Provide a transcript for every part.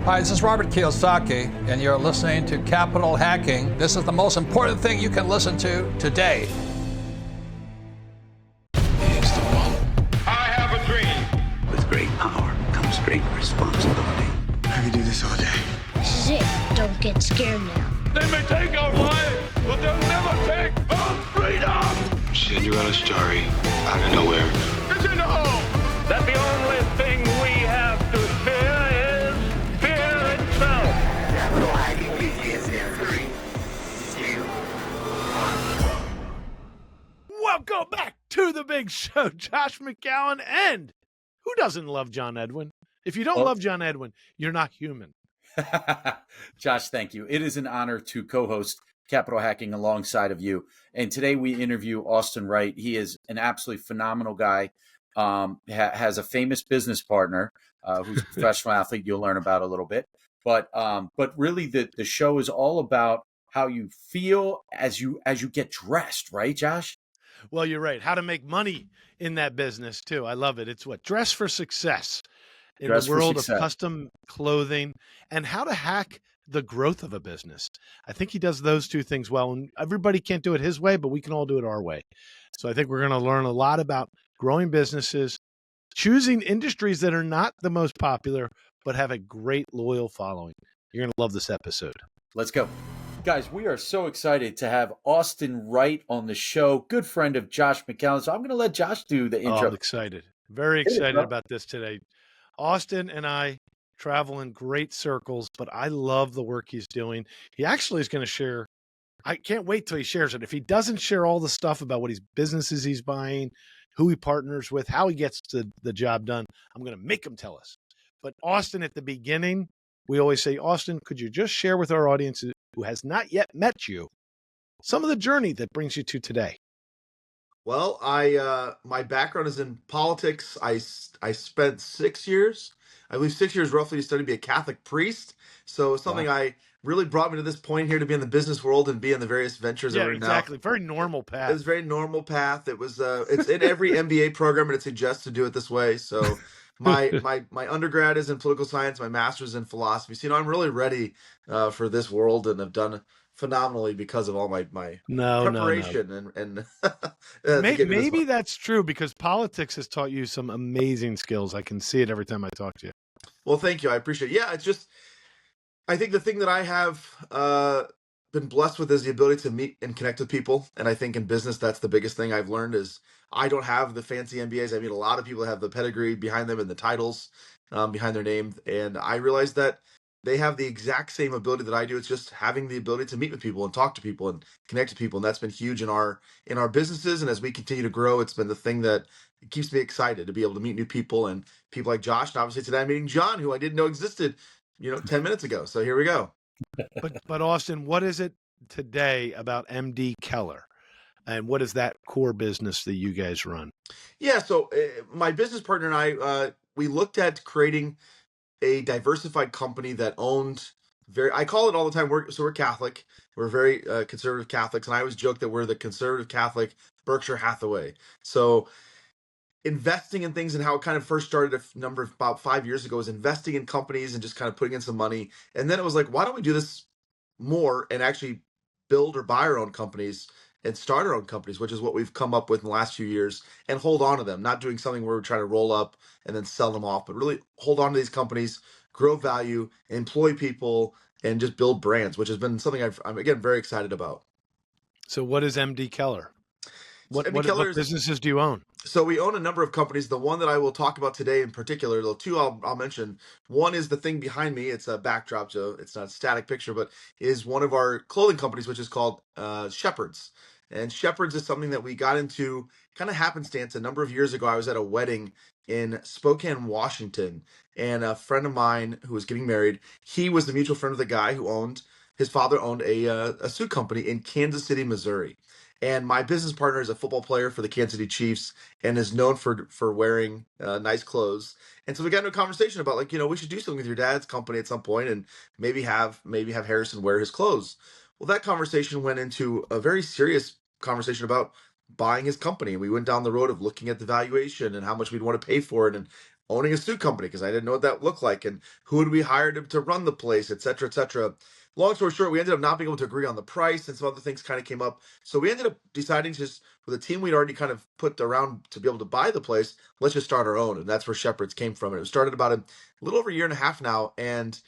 Hi, this is Robert Kiyosaki, and you're listening to Capital Hacking. This is the most important thing you can listen to today. Here's the one. I have a dream. With great power comes great responsibility. I could do this all day. This is it. Don't get scared now. They may take our lives, but they'll never take our freedom. Cinderella story out of nowhere. It's in the hole. That the only thing we have to fear is fear itself. Capital Hacking begins in 3, 2, 1. Welcome back to the big show. Josh McCown, and who doesn't love John Edwin? If you don't love John Edwin, you're not human. Josh, thank you. It is an honor to co-host Capital Hacking alongside of you. And today we interview Austin Wright. He is an absolutely phenomenal guy. Has a famous business partner who's a professional athlete you'll learn about a little bit. But really the show is all about how you feel as you get dressed, right, Josh? Well, you're right. How to make money in that business too. I love it. It's what? Dress for success in the world of custom clothing, and how to hack the growth of a business. I think he does those two things well, and everybody can't do it his way, but we can all do it our way. So I think we're going to learn a lot about growing businesses, choosing industries that are not the most popular, but have a great loyal following. You're going to love this episode. Let's go. Guys, we are so excited to have Austin Wright on the show, good friend of Josh McCown. So I'm going to let Josh do the intro. I'm excited. Very excited about this today. Austin and I travel in great circles, but I love the work he's doing. He actually is going to share. I can't wait till he shares it. If he doesn't share all the stuff about what businesses he's buying, who he partners with, how he gets the job done, I'm going to make him tell us. But Austin, at the beginning, we always say, Austin, could you just share with our audience who has not yet met you some of the journey that brings you to today? Well, my background is in politics. I spent 6 years, I believe 6 years roughly, to study to be a Catholic priest. So something I really brought me to this point here to be in the business world and be in the various ventures that we're in now. Exactly. Very normal path. It was a very normal path. It was it's in every MBA program, and it suggests to do it this way. So my undergrad is in political science, my master's in philosophy. So I'm really ready for this world, and have done phenomenally because of all my preparation. And maybe that's true, because politics has taught you some amazing skills. I can see it every time I talk to you. Well, thank you. I appreciate it. Yeah, it's just, I think the thing that I have been blessed with is the ability to meet and connect with people. And I think in business, that's the biggest thing I've learned is I don't have the fancy MBAs. I meet a lot of people that have the pedigree behind them and the titles behind their name. And I realized that they have the exact same ability that I do. It's just having the ability to meet with people and talk to people and connect to people. And that's been huge in our businesses. And as we continue to grow, it's been the thing that keeps me excited to be able to meet new people and people like Josh. And obviously today I'm meeting John, who I didn't know existed, 10 minutes ago. So here we go. But Austin, what is it today about MDKeller? And what is that core business that you guys run? Yeah. So my business partner and I, we looked at creating a diversified company that owned I call it all the time. We're Catholic. We're very conservative Catholics. And I always joke that we're the conservative Catholic Berkshire Hathaway. So investing in things, and how it kind of first started about 5 years ago, was investing in companies and just kind of putting in some money. And then it was like, why don't we do this more and actually build or buy our own companies and start our own companies, which is what we've come up with in the last few years, and hold on to them, not doing something where we're trying to roll up and then sell them off, but really hold on to these companies, grow value, employ people, and just build brands, which has been something I'm again very excited about. So what is MDKeller? What businesses do you own? So we own a number of companies. The one that I will talk about today in particular, the two I'll mention, one is the thing behind me. It's a backdrop, so it's not a static picture, but is one of our clothing companies, which is called Shepherds. And Shepherds is something that we got into kind of happenstance a number of years ago. I was at a wedding in Spokane, Washington, and a friend of mine who was getting married, he was the mutual friend of the guy his father owned a suit company in Kansas City, Missouri. And my business partner is a football player for the Kansas City Chiefs and is known for wearing nice clothes. And so we got into a conversation about we should do something with your dad's company at some point, and maybe have Harrison wear his clothes. Well, that conversation went into a very serious conversation about buying his company. And we went down the road of looking at the valuation and how much we'd want to pay for it. And owning a suit company because I didn't know what that looked like and who would we hire to run the place, et cetera, et cetera. Long story short, we ended up not being able to agree on the price and some other things kind of came up. So we ended up deciding to just, with a team we'd already kind of put around to be able to buy the place, let's just start our own. And that's where Shepherds came from. And it started about a little over a year and a half now. And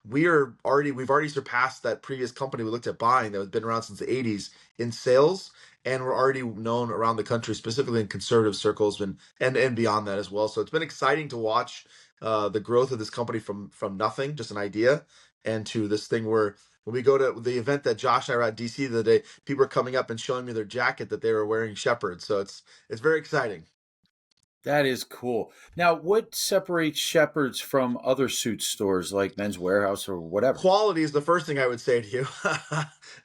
we've already surpassed that previous company we looked at buying that had been around since the 80s in sales. And we're already known around the country, specifically in conservative circles and beyond that as well. So it's been exciting to watch the growth of this company from nothing, just an idea, and to this thing where when we go to the event that Josh and I were at DC the other day, people are coming up and showing me their jacket that they were wearing Shepherds. So it's very exciting. That is cool. Now, what separates Shepherds from other suit stores like Men's Warehouse or whatever? Quality is the first thing I would say to you.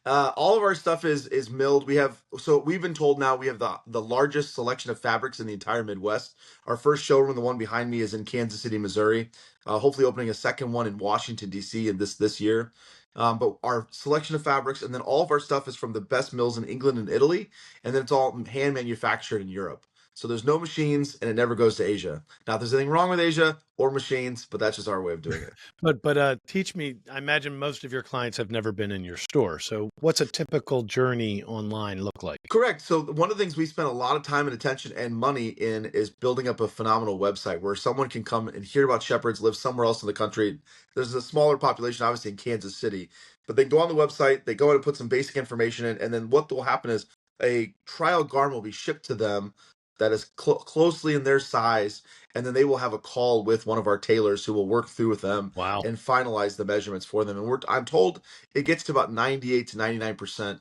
All of our stuff is milled. We've been told now we have the largest selection of fabrics in the entire Midwest. Our first showroom, the one behind me, is in Kansas City, Missouri. Hopefully opening a second one in Washington, D.C. in this year. But our selection of fabrics, and then all of our stuff is from the best mills in England and Italy, and then it's all hand manufactured in Europe. So there's no machines, and it never goes to Asia. Now, if there's anything wrong with Asia or machines, but that's just our way of doing it. But teach me. I imagine most of your clients have never been in your store. So what's a typical journey online look like? Correct. So one of the things we spend a lot of time and attention and money in is building up a phenomenal website where someone can come and hear about Shepherds, live somewhere else in the country. There's a smaller population, obviously, in Kansas City, but they go on the website, they go in and put some basic information in, and then what will happen is a trial garment will be shipped to them that is closely in their size, and then they will have a call with one of our tailors who will work through with them and finalize the measurements for them. And I'm told it gets to about 98 to 99%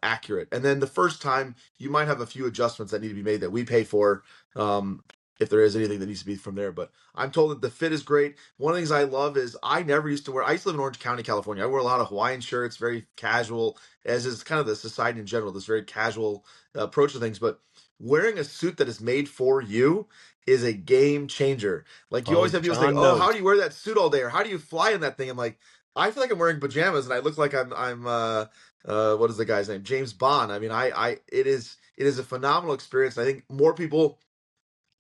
accurate. And then the first time you might have a few adjustments that need to be made that we pay for, if there is anything that needs to be from there. But I'm told that the fit is great. One of the things I love is I used to live in Orange County, California. I wear a lot of Hawaiian shirts, very casual, as is kind of the society in general, this very casual approach to things. But wearing a suit that is made for you is a game changer. Like you always have people saying, how do you wear that suit all day? Or how do you fly in that thing? I'm like, I feel like I'm wearing pajamas and I look like I'm what is the guy's name? James Bond. I mean, it is a phenomenal experience. I think more people,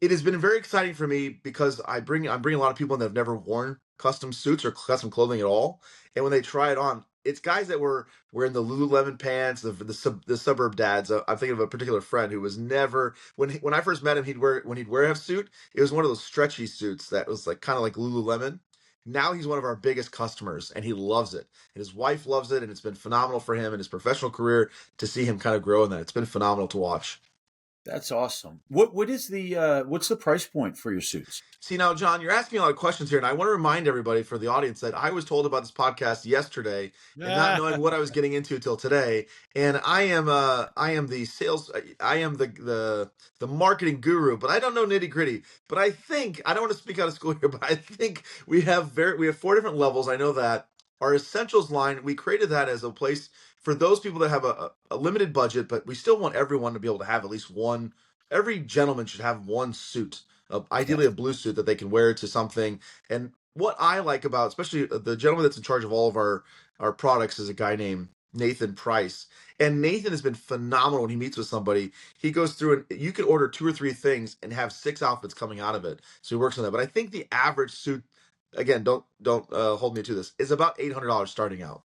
it has been very exciting for me because I'm bringing a lot of people in that have never worn custom suits or custom clothing at all. And when they try it on, it's guys that were wearing the Lululemon pants, the suburb dads. I'm thinking of a particular friend who was never, when I first met him, he'd wear a suit. It was one of those stretchy suits that was like kind of like Lululemon. Now he's one of our biggest customers and he loves it. And his wife loves it. And it's been phenomenal for him in his professional career to see him kind of grow in that. It's been phenomenal to watch. That's awesome. What's the price point for your suits? See, now, John, you're asking me a lot of questions here, and I want to remind everybody for the audience that I was told about this podcast yesterday and not knowing what I was getting into till today. And I am the sales, I am the marketing guru, but I don't know nitty gritty. But I think, I don't want to speak out of school here, but I think we have 4 different levels. I know that our essentials line, we created that as a place for those people that have a limited budget, but we still want everyone to be able to have at least one. Every gentleman should have one suit, ideally a blue suit that they can wear to something. And what I like about, especially the gentleman that's in charge of all of our products, is a guy named Nathan Price. And Nathan has been phenomenal when he meets with somebody. He goes through and you could order 2 or 3 things and have 6 outfits coming out of it. So he works on that. But I think the average suit, again, don't hold me to this, is about $800 starting out.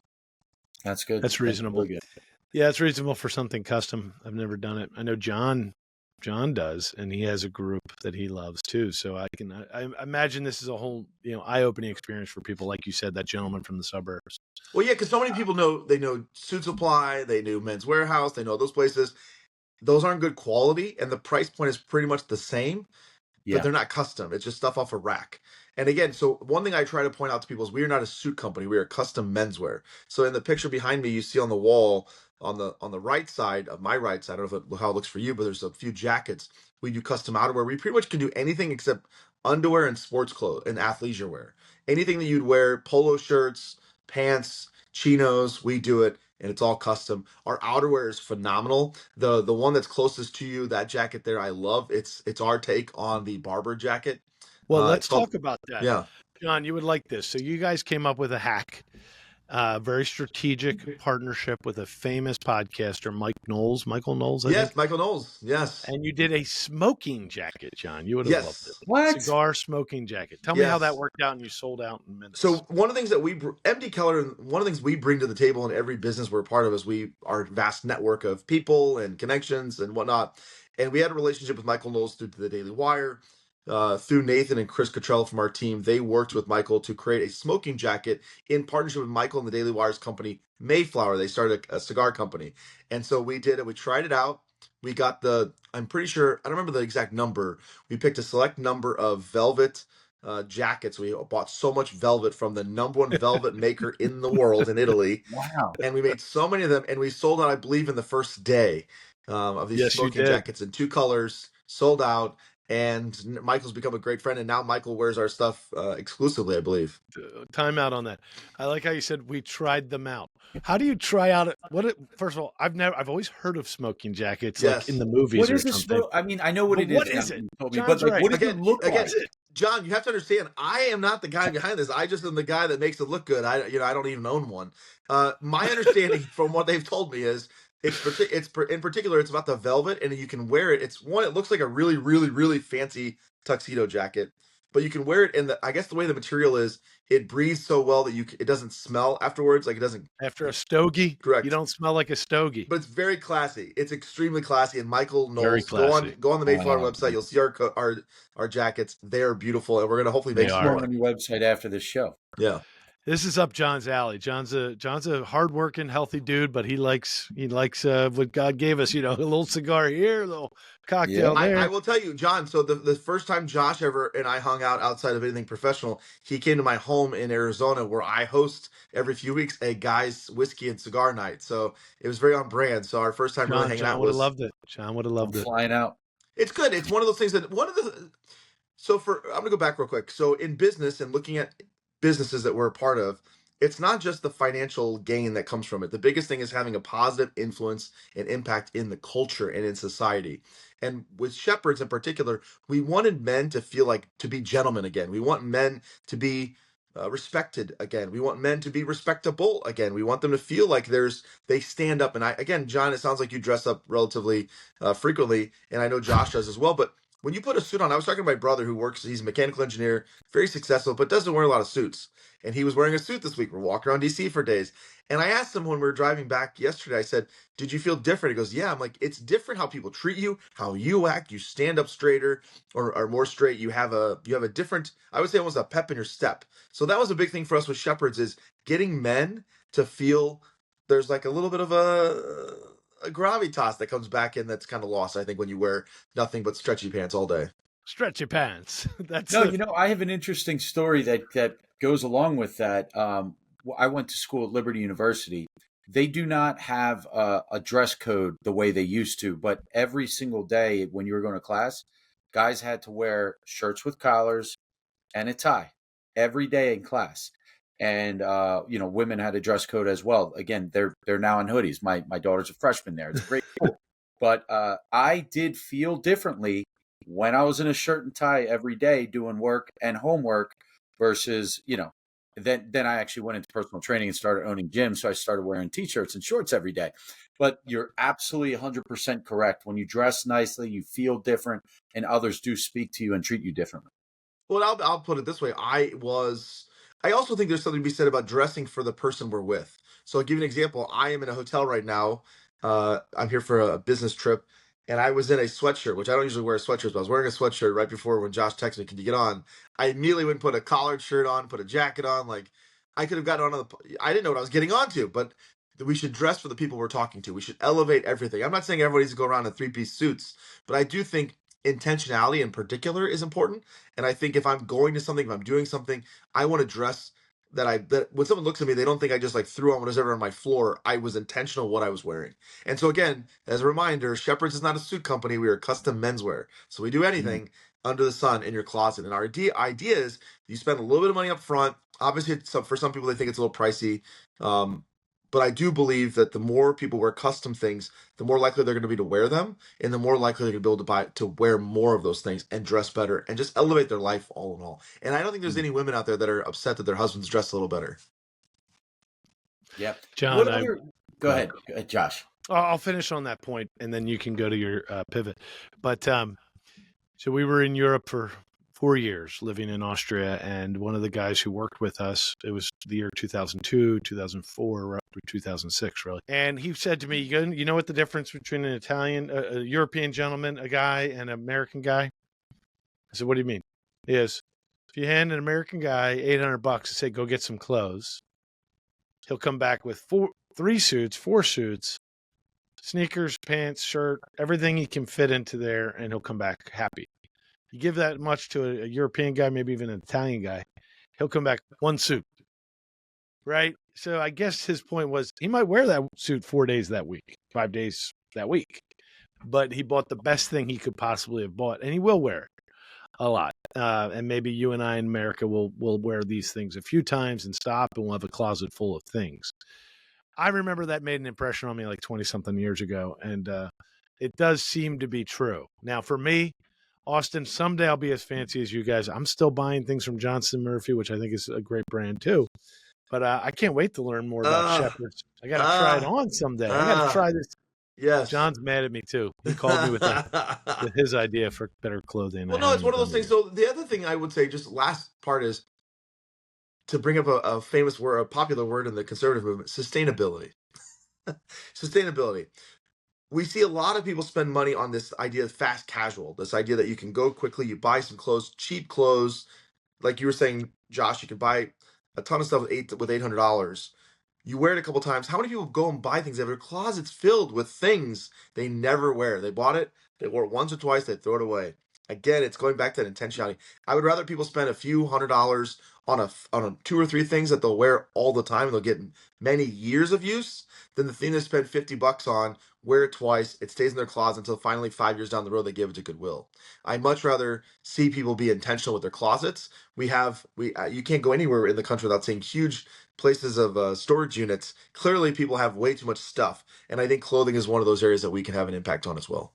That's good. That's reasonable. That's really good. Yeah, it's reasonable for something custom. I've never done it. I know John does, and he has a group that he loves too. So I imagine this is a whole, eye-opening experience for people, like you said, that gentleman from the suburbs. Well, yeah, because so many people know Suit Supply, they knew Men's Warehouse, they know those places. Those aren't good quality, and the price point is pretty much the same, but they're not custom. It's just stuff off a rack. And again, so one thing I try to point out to people is we are not a suit company. We are custom menswear. So in the picture behind me, you see on the wall, on the right side of my right side, I don't know how it looks for you, but there's a few jackets. We do custom outerwear. We pretty much can do anything except underwear and sports clothes and athleisure wear. Anything that you'd wear, polo shirts, pants, chinos, we do it. And it's all custom. Our outerwear is phenomenal. The one that's closest to you, that jacket there, I love. It's our take on the Barber jacket. Well, let's talk about that. Yeah. John, you would like this. So you guys came up with a hack Very strategic partnership with a famous podcaster, Michael Knowles, I Yes, think. Michael Knowles. Yes. And you did a smoking jacket, John. You would have loved it. Yes. What? Cigar smoking jacket. Tell me how that Yes. worked out and you sold out in minutes. So one of the things that MD Keller, one of the things we bring to the table in every business we're a part of is our vast network of people and connections and whatnot. And we had a relationship with Michael Knowles through the Daily Wire, through Nathan and Chris Cottrell from our team. They worked with Michael to create a smoking jacket in partnership with Michael and the Daily Wire's company, Mayflower. They started a cigar company. And so we did it. We tried it out. We got I'm pretty sure, I don't remember the exact number. We picked a select number of velvet jackets. We bought so much velvet from the number one velvet maker in the world in Italy. Wow. And we made so many of them, and we sold out, I believe, in the first day of these Yes, you smoking did. jackets in 2 colors, sold out. And Michael's become a great friend, and now Michael wears our stuff exclusively, I believe. Time out on that. I like how you said we tried them out. How do you try out first of all, I've always heard of smoking jackets like Yes. in the movies What or is a something. smoke? I mean, I know what But it is. what now is that it? you told me, John's but like, right. what does it look like? John, you have to understand, I am not the guy behind this. I just am the guy that makes it look good. I don't even own one. My understanding from what they've told me is in particular, it's about the velvet, and you can wear it. It looks like a really, really, really fancy tuxedo jacket, but you can wear it. And I guess the way the material is, it breathes so well that it doesn't smell afterwards. Like it doesn't. After a stogie, Correct. You don't smell like a stogie. But it's very classy. It's extremely classy. And Michael Very Knowles, classy. go on the Mayflower website. You'll see our jackets. They are beautiful, and we're gonna hopefully make They some are. more. On your website after this show. Yeah. This is up John's alley. John's a hardworking, healthy dude, but he likes what God gave us. A little cigar here, a little cocktail there. I will tell you, John. So the first time Josh ever and I hung out outside of anything professional, he came to my home in Arizona, where I host every few weeks a guys whiskey and cigar night. So it was very on brand. So our first time really hanging out would have was. loved it. John would have loved it. Flying out. It's good. It's one of those things that I'm gonna go back real quick. So in business and looking at businesses that we're a part of, it's not just the financial gain that comes from it. The biggest thing is having a positive influence and impact in the culture and in society. And with Shepherds in particular, we wanted men to be gentlemen again. We want men to be respected again. We want men to be respectable again. We want them to feel like they stand up. And again, John, it sounds like you dress up relatively frequently, and I know Josh does as well. But when you put a suit on, I was talking to my brother who he's a mechanical engineer, very successful, but doesn't wear a lot of suits. And he was wearing a suit this week. We're walking around DC for days. And I asked him when we were driving back yesterday, I said, did you feel different? He goes, yeah. I'm like, it's different how people treat you, how you act. You stand up straighter or more straight. You have a different, I would say almost a pep in your step. So that was a big thing for us with Shepherds, is getting men to feel there's like a little bit of a gravitas that comes back in that's kind of lost, I think, when you wear nothing but stretchy pants all day. Stretchy pants. I have an interesting story that goes along with that. I went to school at Liberty University. They do not have a dress code the way they used to, but every single day when you were going to class, guys had to wear shirts with collars and a tie every day in class. And women had a dress code as well. Again, they're now in hoodies. My daughter's a freshman there. It's great. But I did feel differently when I was in a shirt and tie every day doing work and homework versus, then I actually went into personal training and started owning gyms. So I started wearing t-shirts and shorts every day. But you're absolutely 100% correct. When you dress nicely, you feel different, and others do speak to you and treat you differently. Well, I'll put it this way. I also think there's something to be said about dressing for the person we're with. So I'll give you an example. I am in a hotel right now. I'm here for a business trip, and I was in a sweatshirt, which I don't usually wear sweatshirts, but I was wearing a sweatshirt right before when Josh texted me, can you get on? I immediately went and put a collared shirt on, put a jacket on. Like, I could have gotten on I didn't know what I was getting onto, but we should dress for the people we're talking to. We should elevate everything. I'm not saying everybody needs to go around in 3-piece suits, but I do think intentionality in particular is important. And I think if I'm going to something, if I'm doing something, I want to dress that when someone looks at me, they don't think I just like threw on whatever on my floor. I was intentional what I was wearing. And so again, as a reminder, Shepherds is not a suit company. We are custom menswear. So we do anything under the sun in your closet. And our idea is you spend a little bit of money up front. Obviously, for some people, they think it's a little pricey. But I do believe that the more people wear custom things, the more likely they're going to be to wear them, and the more likely they're going to be able to wear more of those things and dress better and just elevate their life all in all. And I don't think there's any women out there that are upset that their husbands dress a little better. Yeah. John, What other? Go ahead, Josh. I'll finish on that point, and then you can go to your pivot. But so we were in Europe for 4 years, living in Austria, and one of the guys who worked with us, it was the year 2002, 2004, up to 2006, really. And he said to me, "You know what the difference between an Italian, a European gentleman, a guy, and an American guy?" I said, "What do you mean?" He goes, "If you hand an American guy $800 and say, go get some clothes, he'll come back with 4 suits, sneakers, pants, shirt, everything he can fit into there, and he'll come back happy. You give that much to a European guy, maybe even an Italian guy, he'll come back 1 suit." Right? So I guess his point was he might wear that suit 4 days that week, 5 days that week, but he bought the best thing he could possibly have bought, and he will wear it a lot. And maybe you and I in America will wear these things a few times and stop, and we'll have a closet full of things. I remember that made an impression on me like 20-something years ago, and it does seem to be true. Now, for me, Austin, someday I'll be as fancy as you guys. I'm still buying things from Johnston Murphy, which I think is a great brand too. But I can't wait to learn more about Shepherds. I got to try it on someday. I got to try this. Yes. John's mad at me too. He called me with his idea for better clothing. Well, no, it's one of those things. So the other thing I would say, just last part, is to bring up a famous word, a popular word in the conservative movement: sustainability. Sustainability. We see a lot of people spend money on this idea of fast casual, this idea that you can go quickly, you buy some clothes, cheap clothes. Like you were saying, Josh, you could buy a ton of stuff with $800. You wear it a couple times. How many people go and buy things? They have their closets filled with things they never wear. They bought it, they wore it once or twice, they throw it away. Again, it's going back to that intentionality. I would rather people spend a few $100s on a 2 or 3 things that they'll wear all the time and they'll get many years of use than the thing they spend $50 on, wear it twice, it stays in their closet until finally 5 years down the road they give it to Goodwill. I much rather see people be intentional with their closets. You can't go anywhere in the country without seeing huge places of storage units. Clearly, people have way too much stuff, and I think clothing is one of those areas that we can have an impact on as well.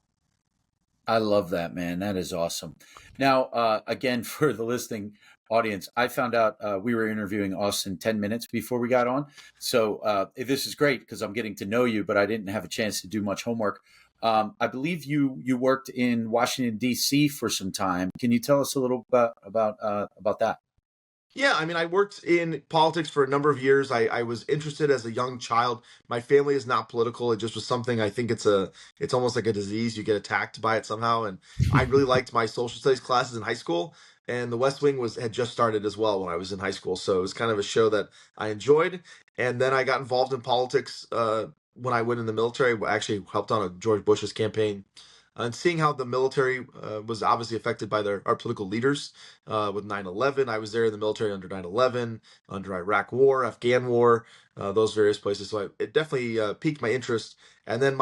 I love that, man. That is awesome. Now, again, for the listening audience, I found out we were interviewing Austin 10 minutes before we got on. So this is great because I'm getting to know you, but I didn't have a chance to do much homework. I believe you worked in Washington, D.C. for some time. Can you tell us a little bit about that? Yeah, I mean, I worked in politics for a number of years. I was interested as a young child. My family is not political. It just was something. I think it's almost like a disease. You get attacked by it somehow. And I really liked my social studies classes in high school. And The West Wing had just started as well when I was in high school. So it was kind of a show that I enjoyed. And then I got involved in politics when I went in the military. I actually helped on George Bush's campaign. And seeing how the military was obviously affected by our political leaders with 9/11. I was there in the military under 9/11, under Iraq War, Afghan War, those various places. So it definitely piqued my interest. And then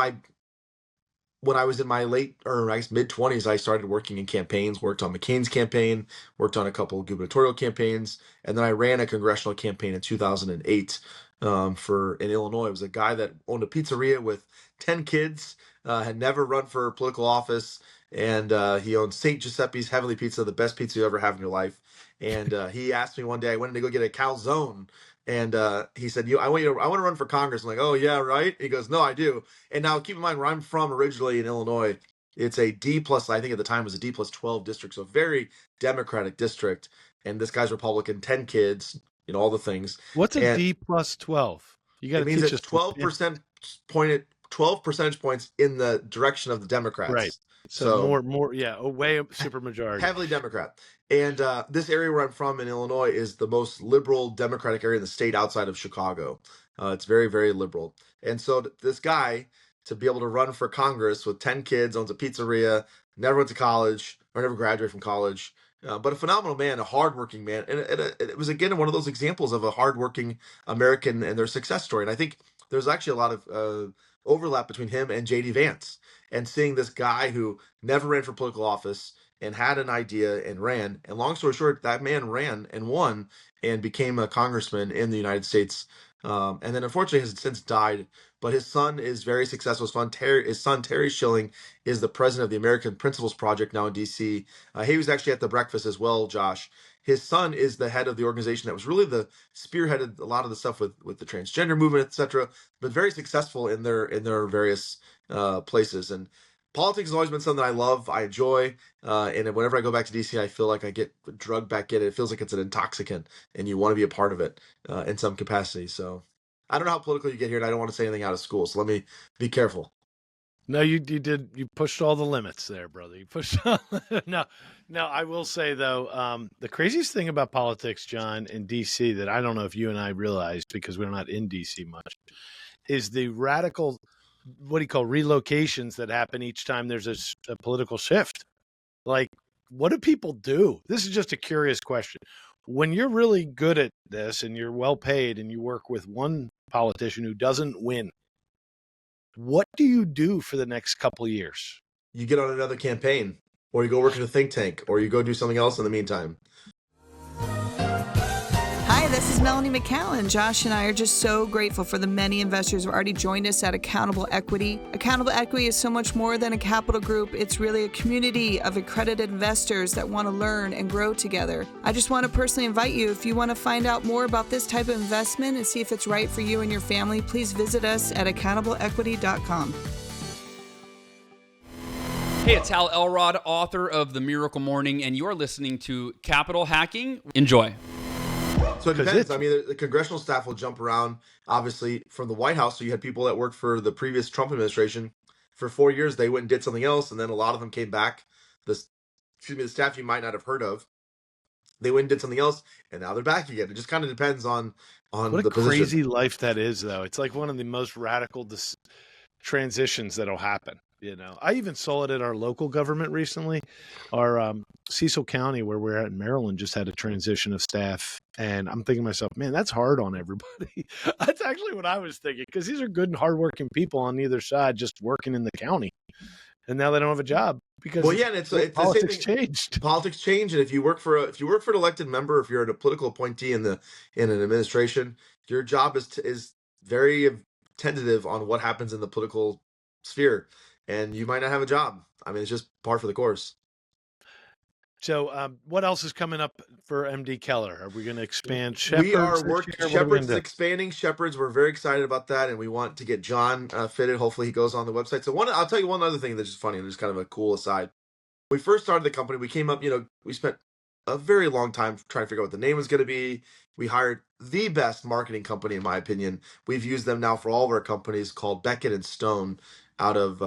when I was in my late or I guess mid-20s, I started working in campaigns, worked on McCain's campaign, worked on a couple of gubernatorial campaigns, and then I ran a congressional campaign in 2008 in Illinois. It was a guy that owned a pizzeria with 10 kids, had never run for political office, and he owned St. Giuseppe's Heavenly Pizza, the best pizza you ever have in your life. And he asked me one day, I went to go get a calzone, and he said, I want to run for Congress. I'm like, oh yeah, right? He goes, no, I do. And now keep in mind where I'm from originally in Illinois, it's a D plus, I think at the time it was a D plus 12 district, so very Democratic district. And this guy's Republican, 10 kids, all the things. What's a D plus 12? You got to teach us 12% 12 percentage points in the direction of the Democrats. Right. So more, yeah, way super majority. Heavily Democrat. And this area where I'm from in Illinois is the most liberal Democratic area in the state outside of Chicago. It's very, very liberal. And so this guy, to be able to run for Congress with 10 kids, owns a pizzeria, never went to college or never graduated from college, but a phenomenal man, a hardworking man. And it was, again, one of those examples of a hardworking American and their success story. And I think there's actually a lot of overlap between him and J.D. Vance, and seeing this guy who never ran for political office and had an idea and ran. And long story short, that man ran and won and became a congressman in the United States. And then unfortunately has since died, but his son is very successful. His son, Terry Schilling, is the president of the American Principles Project now in DC. He was actually at the breakfast as well, Josh. his son is the head of the organization that was really the spearheaded a lot of the stuff with the transgender movement, etc. But very successful in their various places. And politics has always been something I love, I enjoy, and whenever I go back to DC, I feel like I get drugged back in. It feels like it's an intoxicant, and you want to be a part of it in some capacity. So I don't know how political you get here, and I don't want to say anything out of school, so let me be careful. No, you pushed all the limits there, brother. You pushed no. I will say though, the craziest thing about politics, John, in DC that I don't know if you and I realized because we're not in DC much, is the radical, what do you call relocations that happen each time there's a political shift. Like, what do people do? This is just a curious question. When you're really good at this and you're well paid and you work with one politician who doesn't win, what do you do for the next couple of years? You get on another campaign, or you go work in a think tank, or you go do something else in the meantime. Hi, this is Melanie McCallan. Josh and I are just so grateful for the many investors who have already joined us at Accountable Equity. Accountable Equity is so much more than a capital group. It's really a community of accredited investors that want to learn and grow together. I just want to personally invite you, if you want to find out more about this type of investment and see if it's right for you and your family, please visit us at accountableequity.com. Hey, it's Hal Elrod, author of The Miracle Morning, and you're listening to Capital Hacking. Enjoy. So it depends. I mean, the congressional staff will jump around, obviously, from the White House. So you had people that worked for the previous Trump administration. For 4 years, they went and did something else, and then a lot of them came back. The staff you might not have heard of, they went and did something else, and now they're back again. It just kind of depends on what the a crazy position. life that is, though. It's like one of the most radical transitions that'll happen. You know, I even saw it at our local government recently. Our Cecil County, where we're at in Maryland, just had a transition of staff. And I'm thinking to myself, man, that's hard on everybody. That's actually what I was thinking, because these are good and hardworking people on either side just working in the county. And now they don't have a job because It's politics changed. Politics change, and if you work for an elected member, if you're a political appointee in an administration, your job is very tentative on what happens in the political sphere. And you might not have a job. I mean, it's just par for the course. So what else is coming up for MDKeller? Are we going to expand Shepherds? We are working. Shepherds is expanding. Shepherds, we're very excited about that, and we want to get John fitted. Hopefully he goes on the website. So I'll tell you one other thing that's just funny and just kind of a cool aside. When we first started the company, we came up, we spent a very long time trying to figure out what the name was going to be. We hired the best marketing company, in my opinion. We've used them now for all of our companies, called Beckett and Stone out of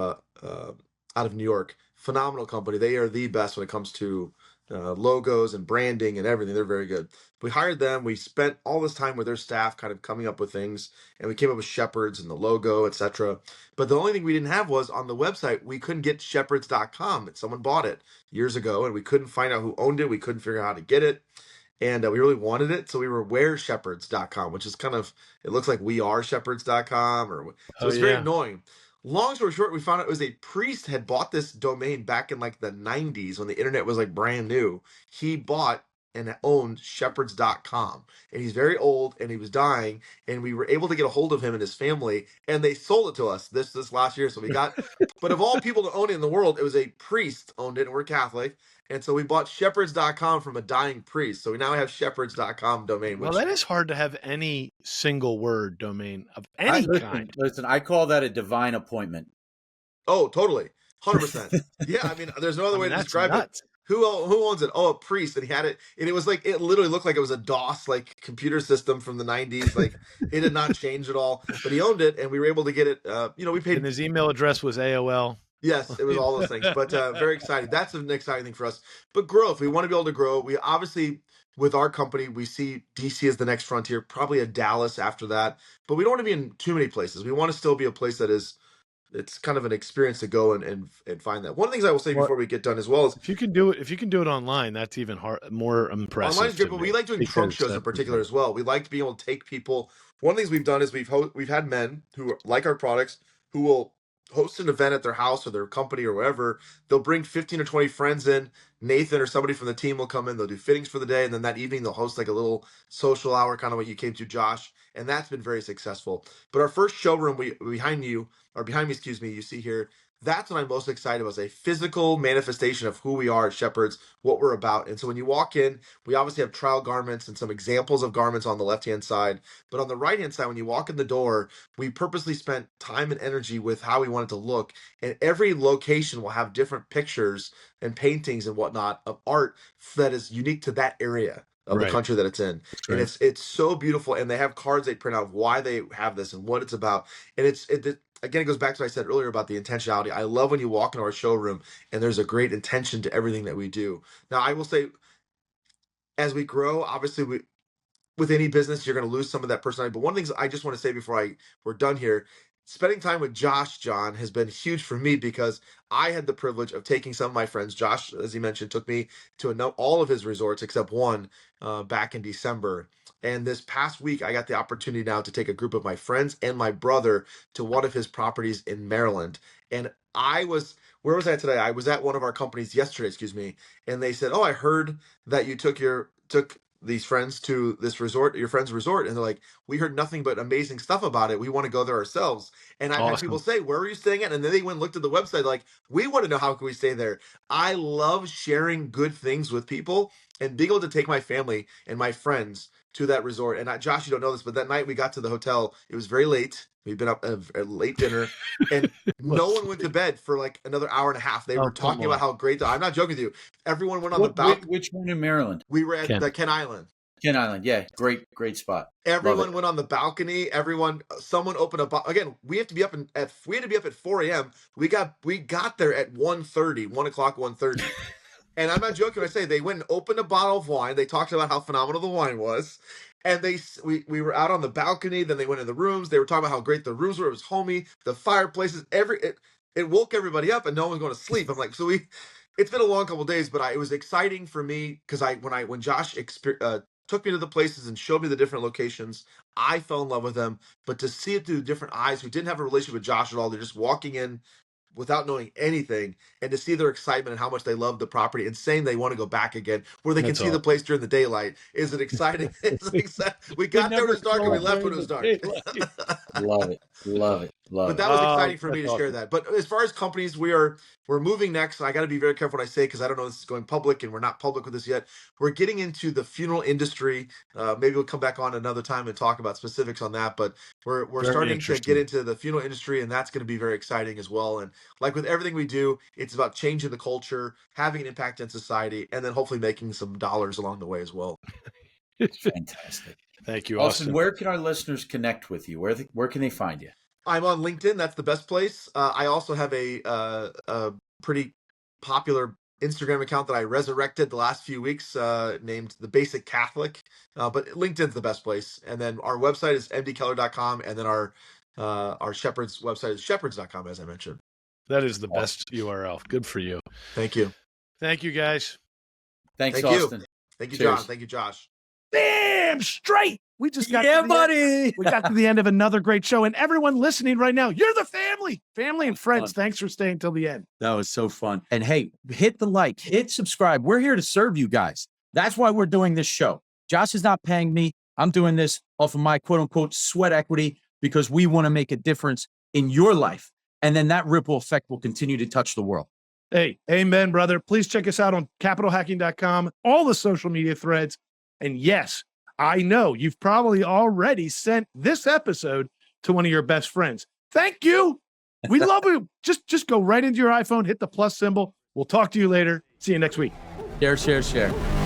New York. Phenomenal company. They are the best when it comes to logos and branding and everything. They're very good. We hired them. We spent all this time with their staff kind of coming up with things, and we came up with Shepherds and the logo, etc. But the only thing we didn't have was on the website, we couldn't get shepherds.com. Someone bought it years ago, and we couldn't find out who owned it. We couldn't figure out how to get it. And we really wanted it, so we were whereshepherds.com, which is kind of, it looks like weareshepherds.com, so it's very annoying. Long story short, we found out it was a priest had bought this domain back in like the 90s when the internet was like brand new. He bought and owned shepherds.com, and he's very old and he was dying, and we were able to get a hold of him and his family, and they sold it to us this last year. So we got, but of all people to own it in the world, it was a priest owned it, and we're Catholic. And so we bought shepherds.com from a dying priest. So we now have shepherds.com domain. Well, that is hard to have any single word domain of any kind. Listen, I call that a divine appointment. Oh, totally. 100%. Yeah, I mean, there's no other way to describe it. Who owns it? Oh, a priest. And he had it. And it was like, it literally looked like it was a DOS, like computer system from the 90s. Like it did not change at all. But he owned it, and we were able to get it. We paid. And his email address was AOL. Yes, it was all those things, but very excited. That's an exciting thing for us. But growth, we want to be able to grow. We obviously, with our company, we see DC as the next frontier, probably a Dallas after that. But we don't want to be in too many places. We want to still be a place that is, it's kind of an experience to go and find that. One of the things I will say before we get done as well is, if you can do it online, that's even more impressive. Online is good, but we like doing Trump shows in particular as well. We like being able to take people. One of the things we've done is we've had men who like our products who will host an event at their house or their company or wherever. They'll bring 15 or 20 friends in. Nathan or somebody from the team will come in. They'll do fittings for the day. And then that evening, they'll host like a little social hour, kind of what you came to, Josh. And that's been very successful. But our first showroom behind me, you see here, That's what I'm most excited about, is a physical manifestation of who we are at Shepherds, what we're about. And so when you walk in, we obviously have trial garments and some examples of garments on the left-hand side. But on the right-hand side, when you walk in the door, we purposely spent time and energy with how we want it to look. And every location will have different pictures and paintings and whatnot of art that is unique to that area of the country that it's in. And it's so beautiful. And they have cards they print out of why they have this and what it's about. And again, it goes back to what I said earlier about the intentionality. I love when you walk into our showroom and there's a great intention to everything that we do. Now, I will say, as we grow, obviously, with any business, you're going to lose some of that personality. But one of the things I just want to say before we're done here, spending time with Josh, John, has been huge for me, because I had the privilege of taking some of my friends. Josh, as he mentioned, took me to all of his resorts except one back in December. And this past week, I got the opportunity now to take a group of my friends and my brother to one of his properties in Maryland. And where was I today? I was at one of our companies yesterday, excuse me. And they said, "Oh, I heard that you took these friends to this resort, your friend's resort." And they're like, "We heard nothing but amazing stuff about it. We want to go there ourselves." And I've had people say, "Where were you staying at?" And then they went and looked at the website, like, "We want to know, how can we stay there?" I love sharing good things with people and being able to take my family and my friends to that resort. And Josh, you don't know this, but that night we got to the hotel, it was very late. We'd been up at a late dinner, and no one went to bed for like another hour and a half. They were talking about how great I'm not joking with you. Everyone went on the balcony. Which one in Maryland? We were at the Ken Island. Ken Island, yeah, great spot. Everyone went on the balcony. Someone opened up. Again, we had to be up at 4 a.m. We got there at 1:30, 1 o'clock, 1:30. And I'm not joking when I say they went and opened a bottle of wine. They talked about how phenomenal the wine was. And we were out on the balcony. Then they went in the rooms. They were talking about how great the rooms were. It was homey. The fireplaces, it woke everybody up, and no one was going to sleep. I'm like, it's been a long couple of days, but it was exciting for me, because when Josh took me to the places and showed me the different locations, I fell in love with them. But to see it through different eyes who didn't have a relationship with Josh at all, they're just walking in without knowing anything, and to see their excitement and how much they love the property and saying they want to go back again, where they can see the place during the daylight, is it exciting? We got there when it was dark and we left when it was dark. Love it. But that was exciting for me to share that. But as far as companies, we're moving next. I got to be very careful what I say, because I don't know if this is going public, and we're not public with this yet. We're getting into the funeral industry. Maybe we'll come back on another time and talk about specifics on that. But we're starting to get into the funeral industry, and that's going to be very exciting as well. And like with everything we do, it's about changing the culture, having an impact in society, and then hopefully making some dollars along the way as well. Fantastic. Thank you, Austin. Where can our listeners connect with you? Where can they find you? I'm on LinkedIn. That's the best place. I also have a pretty popular Instagram account that I resurrected the last few weeks, named The Basic Catholic. But LinkedIn's the best place. And then our website is MDKeller.com. And then our Shepherds website is Shepherds.com, as I mentioned. That is the best URL. Good for you. Thank you. Thank you, guys. Thanks, Austin. Thank you, Cheers. John. Thank you, Josh. Damn straight. We just got we got to the end of another great show, and everyone listening right now, you're the family and friends. Thanks for staying till the end. That was so fun. And hey, hit the like, hit subscribe. We're here to serve you guys. That's why we're doing this show. Josh is not paying me. I'm doing this off of my quote unquote sweat equity, because we want to make a difference in your life. And then that ripple effect will continue to touch the world. Hey, amen, brother. Please check us out on capitalhacking.com, all the social media threads. And yes, I know you've probably already sent this episode to one of your best friends. Thank you. We love you. Just go right into your iPhone, hit the plus symbol. We'll talk to you later. See you next week. Share.